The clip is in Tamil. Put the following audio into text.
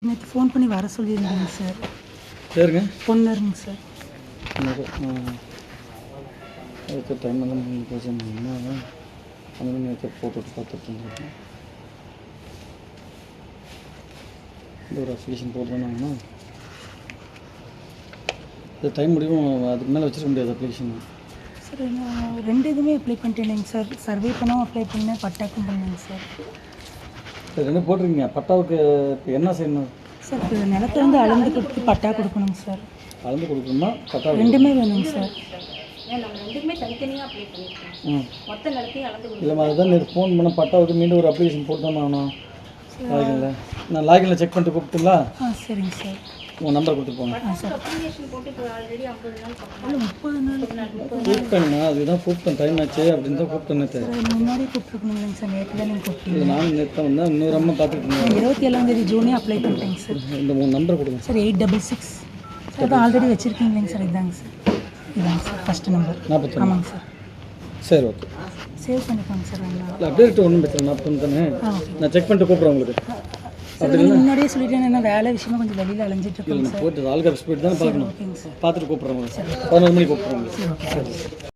நேற்று ஃபோன் பண்ணி வர சொல்லியிருந்தாங்க சார். சரிங்க. பொண்ணுங்க சார். அதுக்கு டைம் எல்லாம் பிரச்சனை அந்த நேற்று போட்டுட்டு பார்த்துட்டு இருந்தேன். இந்த ஒரு அப்ளிகேஷன் போட்டுருந்தாங்கன்னா அது டைம் முடியும், அதுக்கு மேலே வச்சிருக்க முடியாது அப்ளிகேஷன். சார் நான் 2 இதுவுமே அப்ளை பண்ணிட்டேங்க சார். சர்வே பண்ணவும் அப்ளை பண்ணேன், பட்டாக்கும் பண்ணேங்க சார். சரி, என்ன போட்டிருக்கீங்க? பட்டாவுக்கு இப்போ என்ன செய்யணும் சார்? இப்போ நிலத்தை வந்து அளந்து கொடுத்து பட்டா கொடுக்கணுங்க சார். அளந்து கொடுக்கணுமா? பட்டா 2மே வேணுங்க சார். இல்லைம்மா, அதுதான் நேற்று ஃபோன் பண்ண பட்டாவுக்கு மீண்டும் ஒரு அப்ளிகேஷன் போட்டோம். லாகின்ல நான் லாகின்ல செக் பண்ணிட்டு கூப்பிட்டுங்களா? சரிங்க சார். உங்கள் நம்பர் கொடுத்துட்டு போங்க. கூப்பிட்டேங்கண்ணா, அதுதான் கூப்பிட்டேன், டைம் ஆச்சு அப்படின்னு தான் கூப்பிட்டேன். நேற்று முன்னாடி கூப்பிட்டுருக்கணுங்க சார். நேற்று தான் நீங்கள் கூப்பிட்டீங்க. நானும் நேற்று வந்தேன். இன்னொரு அம்மா பார்த்துட்டு இருந்தேன். 27ஆம் ஜூனே அப்ளை பண்ணிட்டேங்க சார். இந்த 3 நம்பர் கொடுங்க சார். 866 சார். அது ஆல்ரெடி வச்சுருக்கீங்களேங்க சார். இதாங்க சார், இதாங்க சார் ஃபஸ்ட்டு நம்பர். 40. ஆமாங்க சார். சரி, ஓகே. சேவ் பண்ணிக்கோங்க சார். இல்லை, அப்டேட் ஒன்றும் பிரச்சனை. 40 தானே. நான் செக் பண்ணிட்டு கூப்பிட்றேன் உங்களுக்கு. சார் முன்னாடியே சொல்லிட்டேன், என்ன வேலை விஷயமா கொஞ்சம் வெளியில் அலைஞ்சிட்டு இருக்கேன் சார். போய்ட்டு ஆல்காப் ஸ்பீட் தானே பார்க்கணும். பார்த்துட்டு கூப்பிட்றேன் உங்களுக்கு. 11 மணிக்கு கூப்பிட்றேன் உங்களுக்கு. சரி.